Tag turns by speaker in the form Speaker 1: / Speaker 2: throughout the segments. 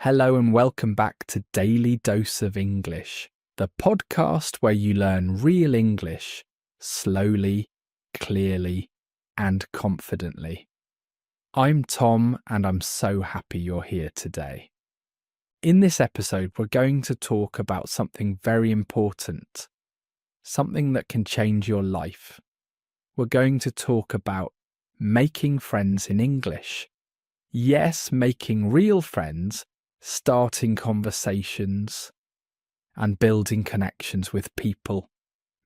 Speaker 1: Hello and welcome back to Daily Dose of English, the podcast where you learn real English slowly, clearly, and confidently. I'm Tom and I'm so happy you're here today. In this episode, we're going to talk about something very important, something that can change your life. We're going to talk about making friends in English. Yes, making real friends, starting conversations, and building connections with people.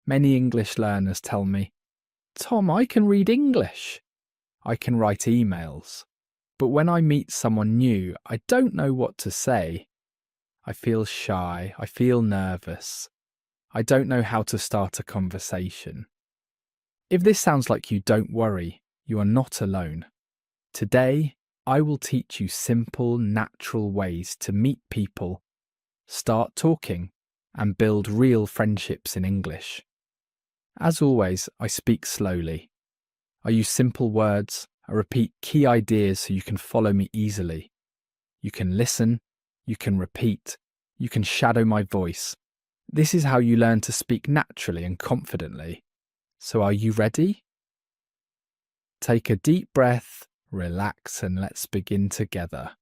Speaker 1: Many English learners tell me, Tom, I can read English. I can write emails. But when I meet someone new, I don't know what to say. I feel shy. I feel nervous. I don't know how to start a conversation. If this sounds like you, don't worry. You are not alone. Today, I will teach you simple, natural ways to meet people, start talking, and build real friendships in English. As always, I speak slowly. I use simple words. I repeat key ideas so you can follow me easily. You can listen, you can repeat, you can shadow my voice. This is how you learn to speak naturally and confidently. So are you ready? Take a deep breath. Relax and let's begin together.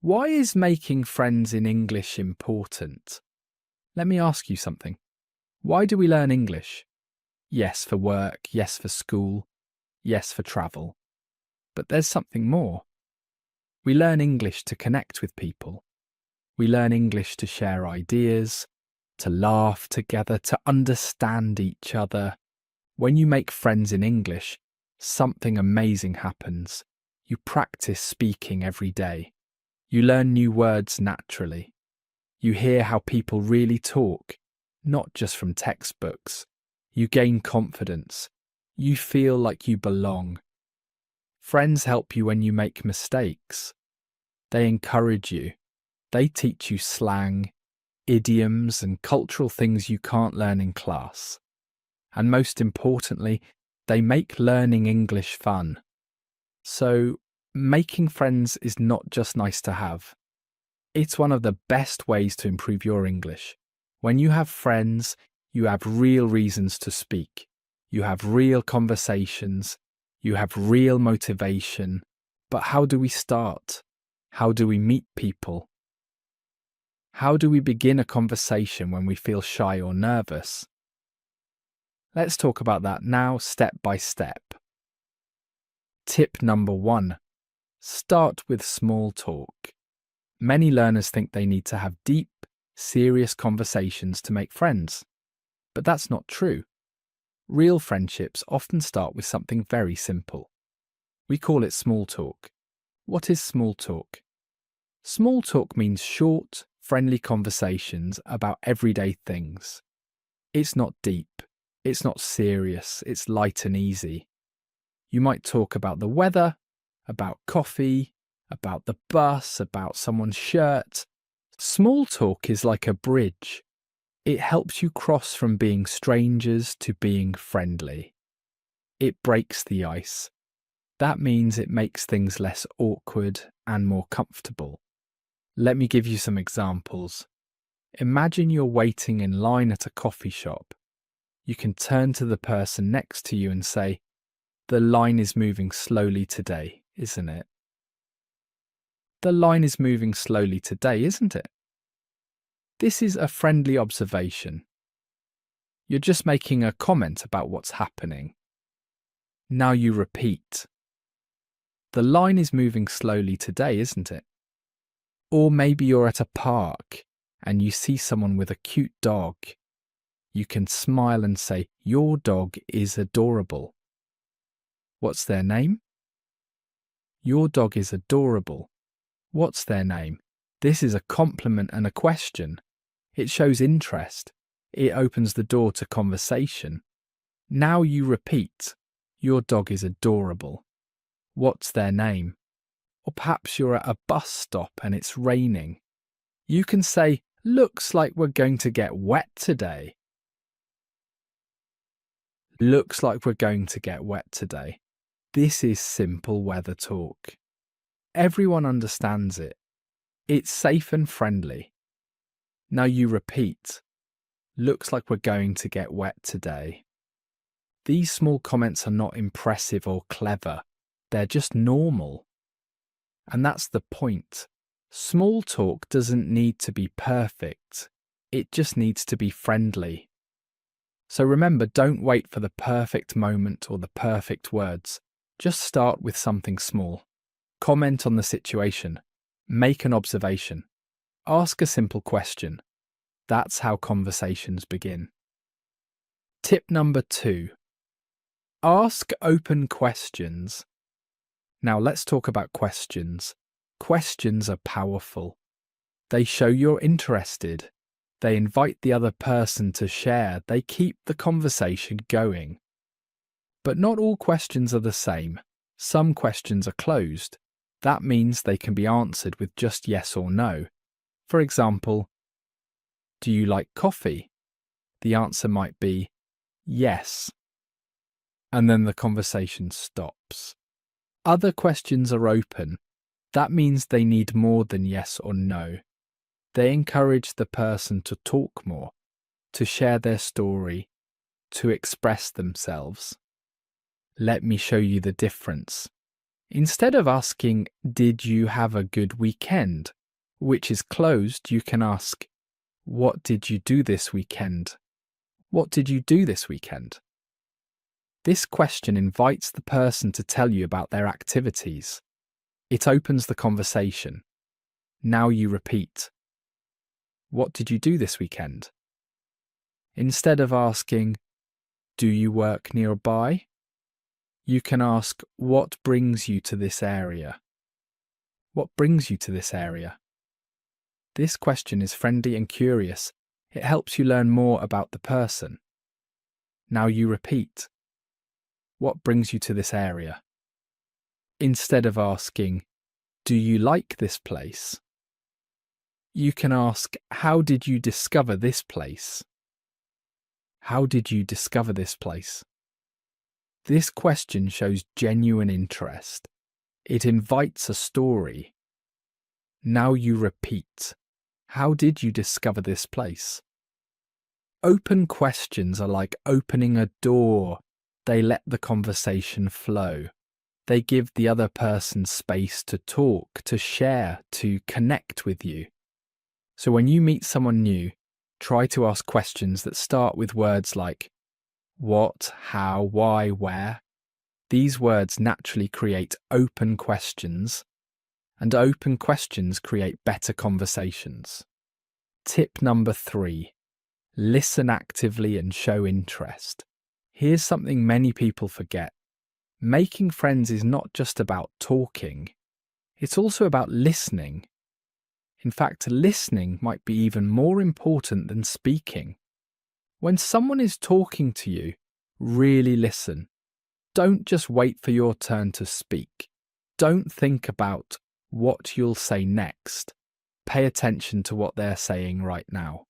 Speaker 1: Why is making friends in English important? Let me ask you something. Why do we learn English? Yes, for work, yes, for school, yes, for travel. But there's something more. We learn English to connect with people. We learn English to share ideas, to laugh together, to understand each other. When you make friends in English, something amazing happens. You practice speaking every day. You learn new words naturally. You hear how people really talk, not just from textbooks. You gain confidence. You feel like you belong. Friends help you when you make mistakes. They encourage you. They teach you slang, idioms, and cultural things you can't learn in class. And most importantly, they make learning English fun. So, making friends is not just nice to have. It's one of the best ways to improve your English. When you have friends, you have real reasons to speak. You have real conversations. You have real motivation. But how do we start? How do we meet people? How do we begin a conversation when we feel shy or nervous? Let's talk about that now, step by step. Tip number 1. Start with small talk. Many learners think they need to have deep, serious conversations to make friends. But that's not true. Real friendships often start with something very simple. We call it small talk. What is small talk? Small talk means short, friendly conversations about everyday things. It's not deep. It's not serious, it's light and easy. You might talk about the weather, about coffee, about the bus, about someone's shirt. Small talk is like a bridge. It helps you cross from being strangers to being friendly. It breaks the ice. That means it makes things less awkward and more comfortable. Let me give you some examples. Imagine you're waiting in line at a coffee shop. You can turn to the person next to you and say, "The line is moving slowly today, isn't it?" The line is moving slowly today, isn't it? This is a friendly observation. You're just making a comment about what's happening. Now you repeat. The line is moving slowly today, isn't it? Or maybe you're at a park and you see someone with a cute dog. You can smile and say, "Your dog is adorable." What's their name? Your dog is adorable. What's their name? This is a compliment and a question. It shows interest. It opens the door to conversation. Now you repeat, "Your dog is adorable." What's their name? Or perhaps you're at a bus stop and it's raining. You can say, "Looks like we're going to get wet today." Looks like we're going to get wet today. This is simple weather talk. Everyone understands it. It's safe and friendly. Now you repeat. Looks like we're going to get wet today. These small comments are not impressive or clever. They're just normal. And that's the point. Small talk doesn't need to be perfect. It just needs to be friendly. So remember, don't wait for the perfect moment or the perfect words. Just start with something small. Comment on the situation. Make an observation. Ask a simple question. That's how conversations begin. Tip number 2. Ask open questions. Now let's talk about questions. Questions are powerful. They show you're interested. They invite the other person to share. They keep the conversation going. But not all questions are the same. Some questions are closed. That means they can be answered with just yes or no. For example, do you like coffee? The answer might be yes. And then the conversation stops. Other questions are open. That means they need more than yes or no. They encourage the person to talk more, to share their story, to express themselves. Let me show you the difference. Instead of asking, "Did you have a good weekend?" which is closed, you can ask, "What did you do this weekend?" What did you do this weekend? This question invites the person to tell you about their activities. It opens the conversation. Now you repeat. What did you do this weekend? Instead of asking, "Do you work nearby?" you can ask, "What brings you to this area?" What brings you to this area? This question is friendly and curious. It helps you learn more about the person. Now you repeat. What brings you to this area? Instead of asking, "Do you like this place?" you can ask, "How did you discover this place?" How did you discover this place? This question shows genuine interest. It invites a story. Now you repeat. How did you discover this place? Open questions are like opening a door. They let the conversation flow. They give the other person space to talk, to share, to connect with you. So when you meet someone new, try to ask questions that start with words like what, how, why, where. These words naturally create open questions, and open questions create better conversations. Tip number 3. Listen actively and show interest. Here's something many people forget. Making friends is not just about talking. It's also about listening. In fact, listening might be even more important than speaking. When someone is talking to you, really listen. Don't just wait for your turn to speak. Don't think about what you'll say next. Pay attention to what they're saying right now.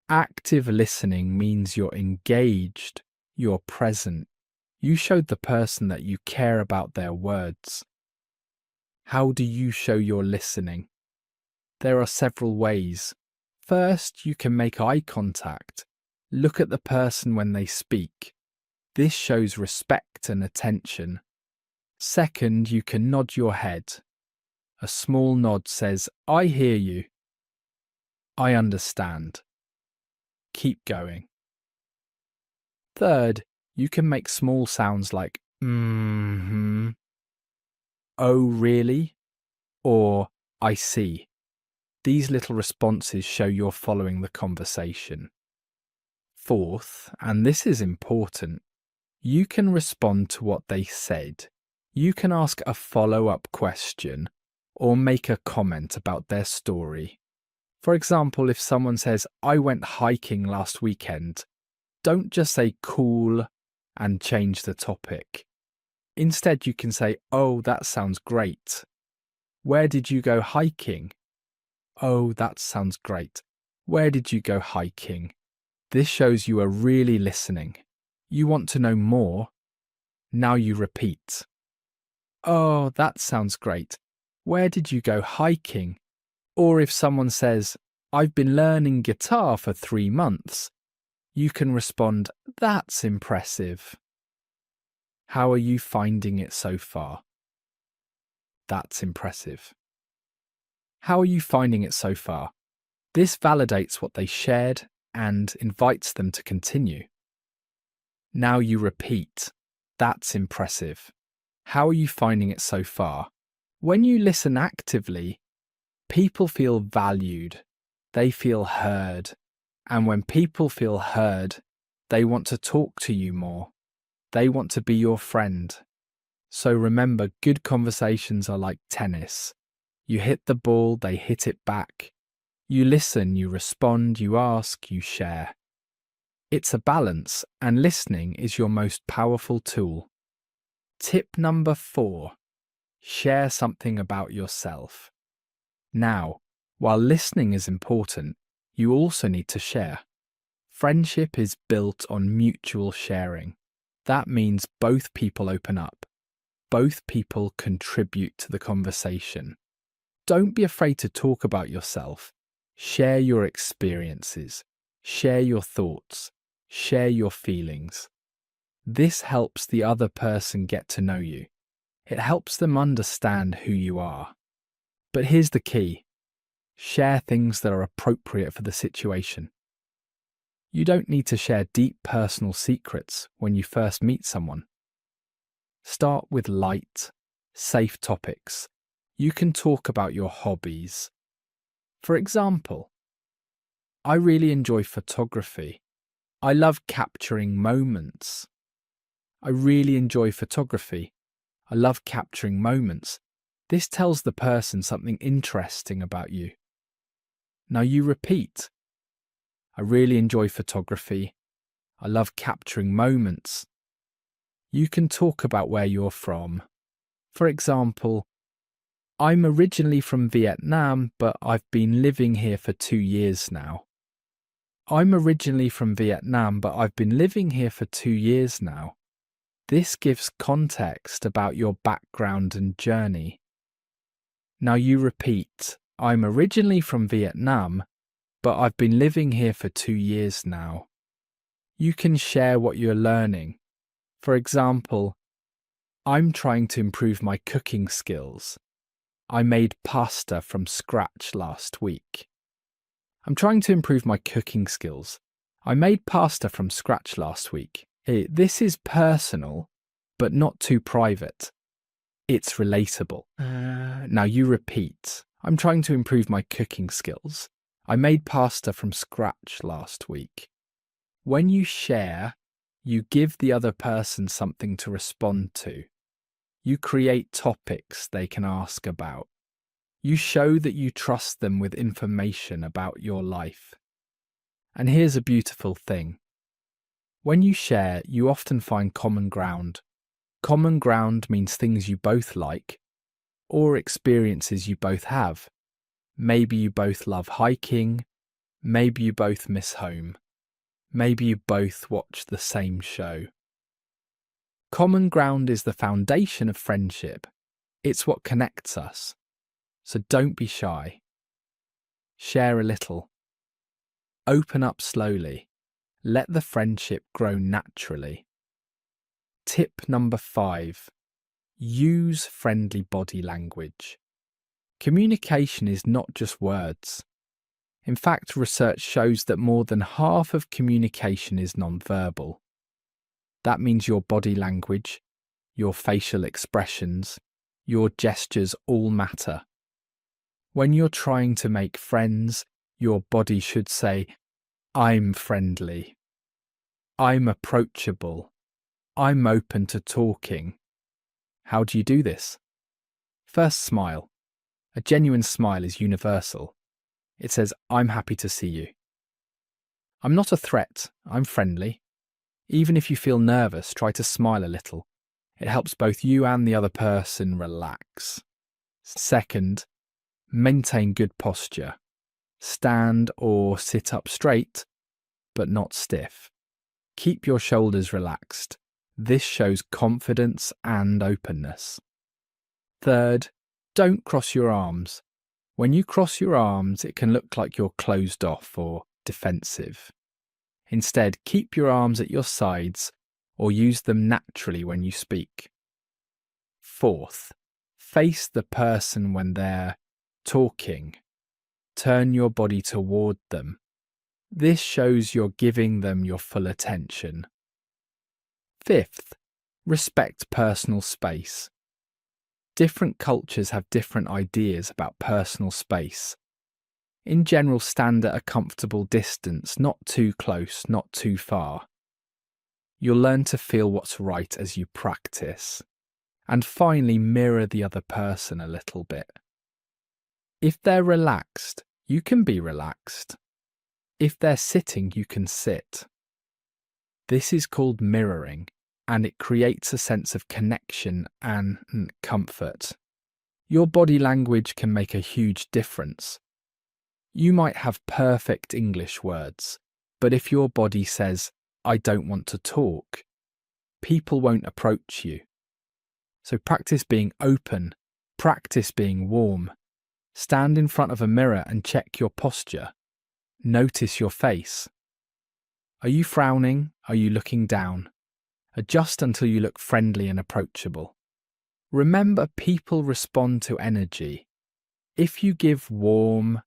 Speaker 1: Active listening means you're engaged, you're present. You showed the person that you care about their words. How do you show you're listening? There are several ways. First, you can make eye contact. Look at the person when they speak. This shows respect and attention. Second, you can nod your head. A small nod says, "I hear you. I understand. Keep going." Third, you can make small sounds like "mm-hmm," "oh really," or "I see." These little responses show you're following the conversation. Fourth, and this is important, you can respond to what they said. You can ask a follow-up question or make a comment about their story. For example, if someone says, "I went hiking last weekend," don't just say "cool" and change the topic. Instead, you can say, "Oh, that sounds great. Where did you go hiking?" "Oh, that sounds great. Where did you go hiking?" This shows you are really listening. You want to know more. Now you repeat. "Oh, that sounds great. Where did you go hiking? Or if someone says, I've been learning guitar for 3 months, you can respond, that's impressive. How are you finding it so far? That's impressive. How are you finding it so far? This validates what they shared and invites them to continue. Now you repeat, that's impressive. How are you finding it so far? When you listen actively, people feel valued, they feel heard, and when people feel heard, they want to talk to you more. They want to be your friend. So remember, good conversations are like tennis. You hit the ball, they hit it back. You listen, you respond, you ask, you share. It's a balance, and listening is your most powerful tool. Tip number 4. Share something about yourself. Now, while listening is important, you also need to share. Friendship is built on mutual sharing. That means both people open up. Both people contribute to the conversation. Don't be afraid to talk about yourself. Share your experiences. Share your thoughts. Share your feelings. This helps the other person get to know you. It helps them understand who you are. But here's the key. Share things that are appropriate for the situation. You don't need to share deep personal secrets when you first meet someone. Start with light, safe topics. You can talk about your hobbies. For example, I really enjoy photography. I love capturing moments. I really enjoy photography. I love capturing moments. This tells the person something interesting about you. Now you repeat. I really enjoy photography. I love capturing moments. You can talk about where you're from. For example, I'm originally from Vietnam, but I've been living here for 2 years now. I'm originally from Vietnam, but I've been living here for 2 years now. This gives context about your background and journey. Now you repeat, I'm originally from Vietnam, but I've been living here for 2 years now. You can share what you're learning. For example, I'm trying to improve my cooking skills. I made pasta from scratch last week. I'm trying to improve my cooking skills. I made pasta from scratch last week. This is personal, but not too private. It's relatable. Now you repeat. I'm trying to improve my cooking skills. I made pasta from scratch last week. When you share, you give the other person something to respond to. You create topics they can ask about. You show that you trust them with information about your life. And here's a beautiful thing. When you share, you often find common ground. Common ground means things you both like, or experiences you both have. Maybe you both love hiking. Maybe you both miss home. Maybe you both watch the same show. Common ground is the foundation of friendship. It's what connects us. So don't be shy. Share a little. Open up slowly. Let the friendship grow naturally. Tip number 5. Use friendly body language. Communication is not just words. In fact, research shows that more than half of communication is nonverbal. That means your body language, your facial expressions, your gestures all matter. When you're trying to make friends, your body should say, I'm friendly. I'm approachable. I'm open to talking. How do you do this? First, smile. A genuine smile is universal. It says, I'm happy to see you. I'm not a threat. I'm friendly. Even if you feel nervous, try to smile a little. It helps both you and the other person relax. Second, maintain good posture. Stand or sit up straight, but not stiff. Keep your shoulders relaxed. This shows confidence and openness. Third, Don't cross your arms. When you cross your arms, it can look like you're closed off or defensive. Instead, keep your arms at your sides or use them naturally when you speak. Fourth, face the person when they're talking. Turn your body toward them. This shows you're giving them your full attention. Fifth, respect personal space. Different cultures have different ideas about personal space. In general, stand at a comfortable distance, not too close, not too far. You'll learn to feel what's right as you practice. And finally, mirror the other person a little bit. If they're relaxed, you can be relaxed. If they're sitting, you can sit. This is called mirroring, and it creates a sense of connection and comfort. Your body language can make a huge difference. You might have perfect English words, but if your body says, "I don't want to talk," people won't approach you. So practice being open, practice being warm. Stand in front of a mirror and check your posture. Notice your face. Are you frowning? Are you looking down? Adjust until you look friendly and approachable. Remember, people respond to energy. If you give warm,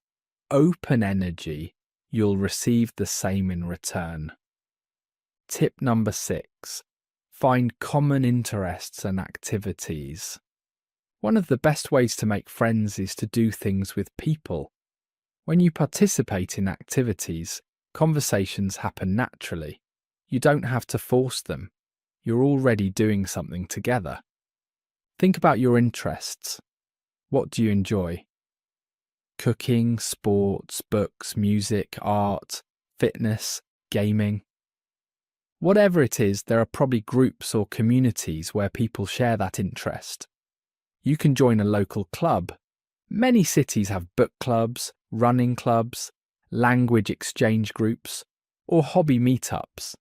Speaker 1: open energy, you'll receive the same in return. Tip number 6. Find common interests and activities. One of the best ways to make friends is to do things with people. When you participate in activities, conversations happen naturally. You don't have to force them. You're already doing something together. Think about your interests. What do you enjoy? Cooking, sports, books, music, art, fitness, gaming. Whatever it is, there are probably groups or communities where people share that interest. You can join a local club. Many cities have book clubs, running clubs, language exchange groups, or hobby meetups.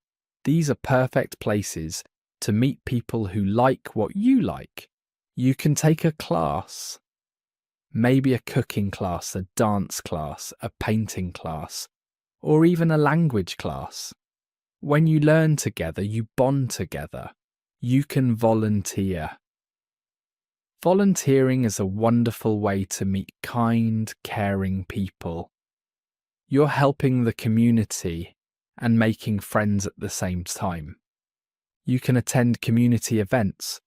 Speaker 1: These are perfect places to meet people who like what you like. You can take a class. Maybe a cooking class, a dance class, a painting class, or even a language class. When you learn together, you bond together. You can volunteer. Volunteering is a wonderful way to meet kind, caring people. You're helping the community and making friends at the same time. You can attend community events,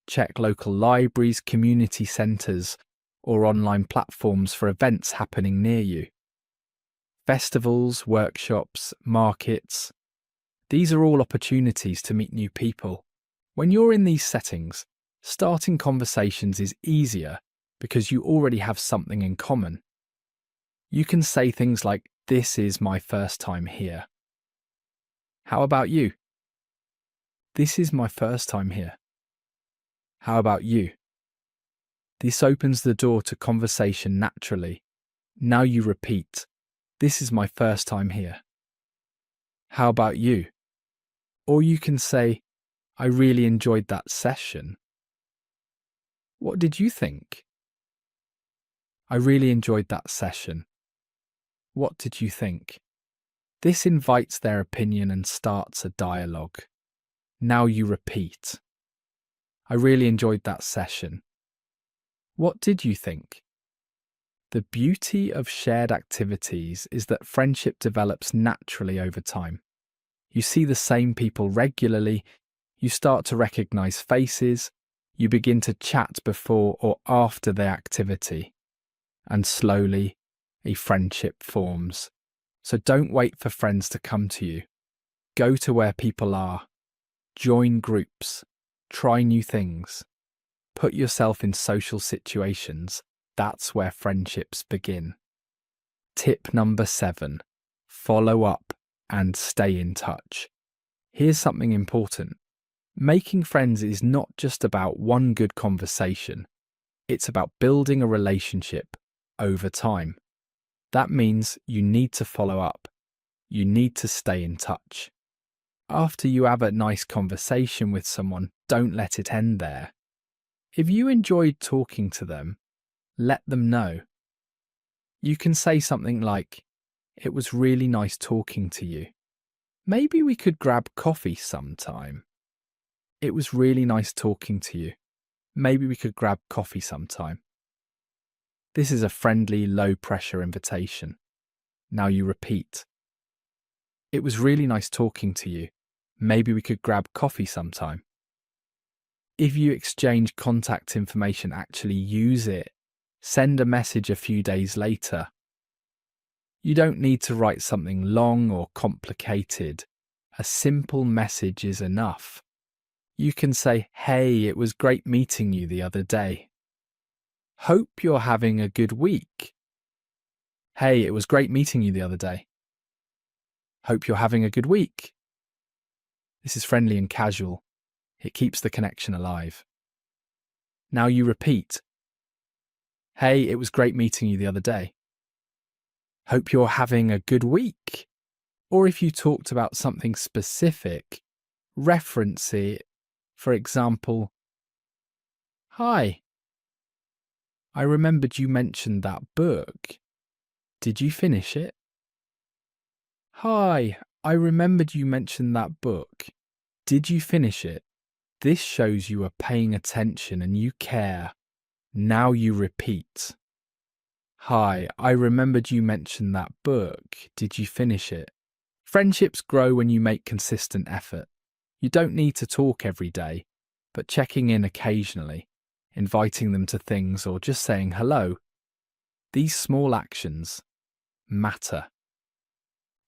Speaker 1: check local libraries, community centres, or online platforms for events happening near you. Festivals, workshops, markets. These are all opportunities to meet new people. When you're in these settings, starting conversations is easier because you already have something in common. You can say things like, "This is my first time here." How about you? "This is my first time here." How about you? This opens the door to conversation naturally. Now you repeat, "This is my first time here." How about you? Or you can say, "I really enjoyed that session." What did you think? "I really enjoyed that session." What did you think? This invites their opinion and starts a dialogue. Now you repeat, "I really enjoyed that session." What did you think? The beauty of shared activities is that friendship develops naturally over time. You see the same people regularly, you start to recognize faces, you begin to chat before or after the activity, and slowly a friendship forms. So don't wait for friends to come to you. Go to where people are. Join groups. Try new things. Put yourself in social situations. That's where friendships begin. Tip number 7. Follow up and stay in touch. Here's something important. Making friends is not just about one good conversation. It's about building a relationship over time. That means you need to follow up. You need to stay in touch. After you have a nice conversation with someone, don't let it end there. If you enjoyed talking to them, Let them know. You can say something like, "It was really nice talking to you. Maybe we could grab coffee sometime." It was really nice talking to you. Maybe we could grab coffee sometime. This is a friendly, low-pressure invitation. Now you repeat. It was really nice talking to you. Maybe we could grab coffee sometime. If you exchange contact information, actually use it. Send a message a few days later. You don't need to write something long or complicated. A simple message is enough. You can say, "Hey, it was great meeting you the other day. Hope you're having a good week." Hey, it was great meeting you the other day. Hope you're having a good week. This is friendly and casual. It keeps the connection alive. Now you repeat. Hey, it was great meeting you the other day. Hope you're having a good week. Or if you talked about something specific, reference it. For example, "Hi, I remembered you mentioned that book. Did you finish it?" Hi, I remembered you mentioned that book. Did you finish it? This shows you are paying attention and you care. Now you repeat. Hi, I remembered you mentioned that book. Did you finish it? Friendships grow when you make consistent effort. You don't need to talk every day, but checking in occasionally, inviting them to things or just saying hello. These small actions matter.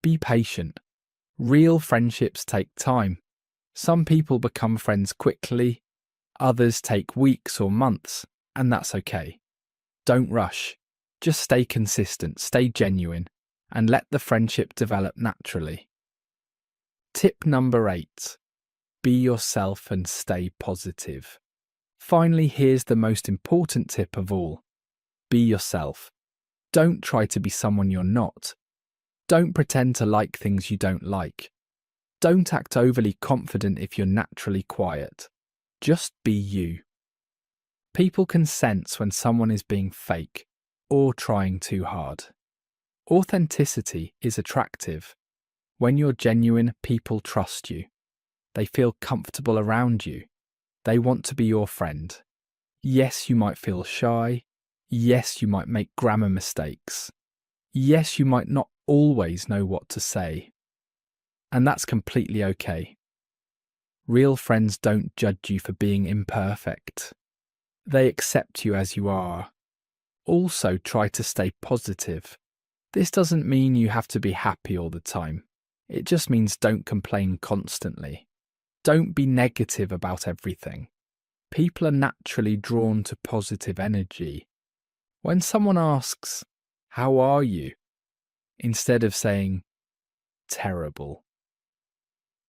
Speaker 1: Be patient. Real friendships take time. Some people become friends quickly, others take weeks or months, and that's okay. Don't rush. Just stay consistent, stay genuine, and let the friendship develop naturally. Tip number 8. Be yourself and stay positive. Finally, here's the most important tip of all. Be yourself. Don't try to be someone you're not. Don't pretend to like things you don't like. Don't act overly confident if you're naturally quiet. Just be you. People can sense when someone is being fake or trying too hard. Authenticity is attractive. When you're genuine, people trust you. They feel comfortable around you. They want to be your friend. Yes, you might feel shy. Yes, you might make grammar mistakes. Yes, you might not always know what to say. And that's completely okay. Real friends don't judge you for being imperfect. They accept you as you are. Also, try to stay positive. This doesn't mean you have to be happy all the time. It just means don't complain constantly. Don't be negative about everything. People are naturally drawn to positive energy. When someone asks, "How are you?" instead of saying, "Terrible,"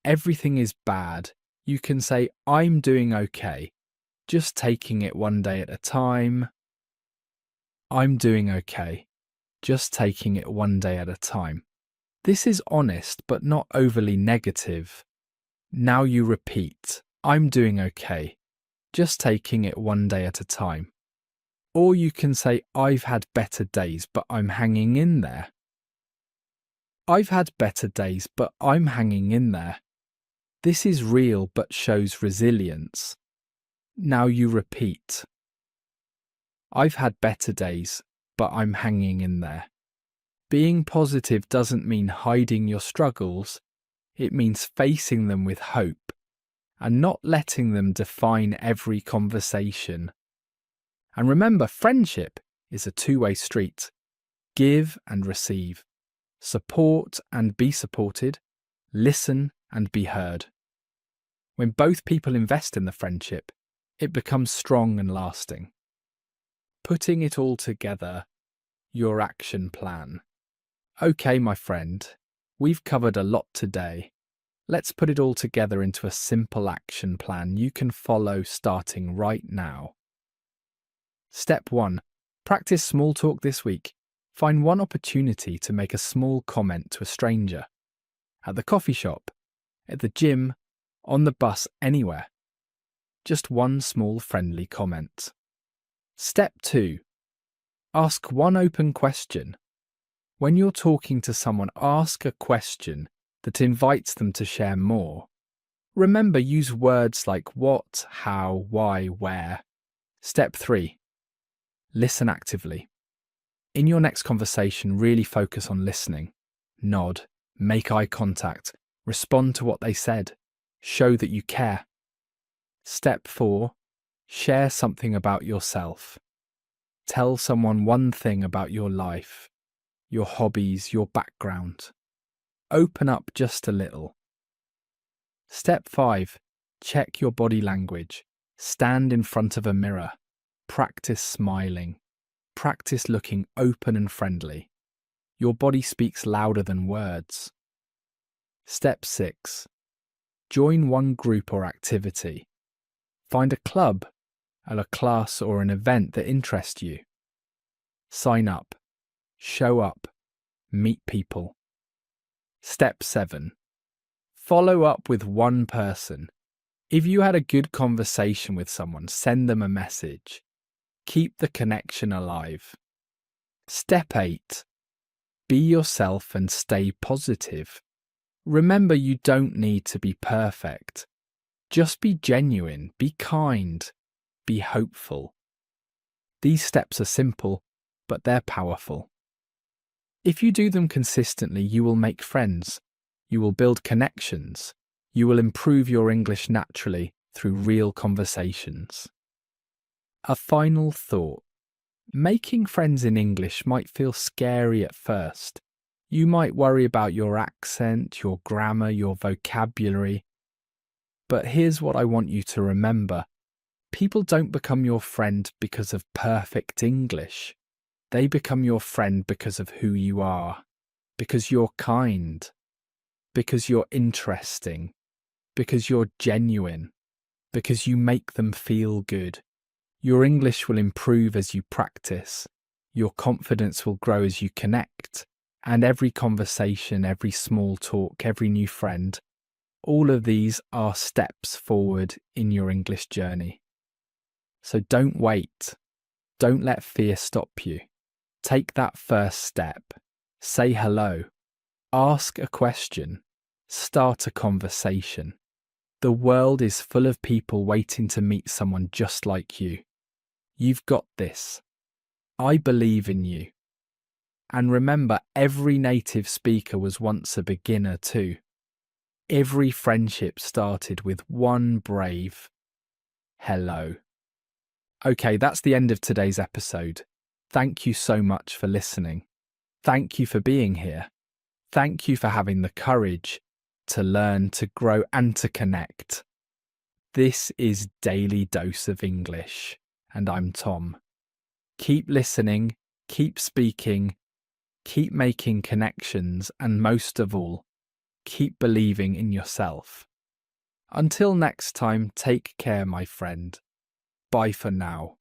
Speaker 1: everything is bad, you can say, "I'm doing okay, just taking it one day at a time." I'm doing okay, just taking it one day at a time. This is honest but not overly negative. Now you repeat, "I'm doing okay, just taking it one day at a time." Or you can say, "I've had better days, but I'm hanging in there." I've had better days, but I'm hanging in there. This is real but shows resilience. Now you repeat. I've had better days, but I'm hanging in there. Being positive doesn't mean hiding your struggles. It means facing them with hope and not letting them define every conversation. And remember, friendship is a two-way street. Give and receive. Support and be supported. Listen and be heard. When both people invest in the friendship, it becomes strong and lasting. Putting it all together, your action plan. Okay, my friend, we've covered a lot today. Let's put it all together into a simple action plan you can follow starting right now. Step 1. Practice small talk this week. Find one opportunity to make a small comment to a stranger. At the coffee shop, at the gym, on the bus, anywhere. Just one small friendly comment. Step 2. Ask one open question. When you're talking to someone, ask a question that invites them to share more. Remember, use words like what, how, why, where. Step 3. Listen actively. In your next conversation, really focus on listening. Nod, make eye contact, respond to what they said. Show that you care. Step 4. Share something about yourself. Tell someone one thing about your life, your hobbies, your background. Open up just a little. Step 5. Check your body language. Stand in front of a mirror. Practice smiling. Practice looking open and friendly. Your body speaks louder than words. Step 6. Join one group or activity. Find a club, a class or an event that interests you. Sign up. Show up. Meet people. Step 7. Follow up with one person. If you had a good conversation with someone, send them a message. Keep the connection alive. Step 8. Be yourself and stay positive. Remember, you don't need to be perfect. Just be genuine, be kind, be hopeful. These steps are simple, but they're powerful. If you do them consistently, you will make friends, you will build connections, you will improve your English naturally through real conversations. A final thought. Making friends in English might feel scary at first. You might worry about your accent, your grammar, your vocabulary. But here's what I want you to remember. People don't become your friend because of perfect English. They become your friend because of who you are, because you're kind, because you're interesting, because you're genuine, because you make them feel good. Your English will improve as you practice. Your confidence will grow as you connect. And every conversation, every small talk, every new friend, all of these are steps forward in your English journey. So don't wait. Don't let fear stop you. Take that first step. Say hello. Ask a question. Start a conversation. The world is full of people waiting to meet someone just like you. You've got this. I believe in you. And remember, every native speaker was once a beginner too. Every friendship started with one brave hello. Okay, that's the end of today's episode. Thank you so much for listening. Thank you for being here. Thank you for having the courage to learn, to grow, and to connect. This is Daily Dose of English, and I'm Tom. Keep listening, keep speaking, keep making connections, and most of all, keep believing in yourself. Until next time, take care, my friend. Bye for now.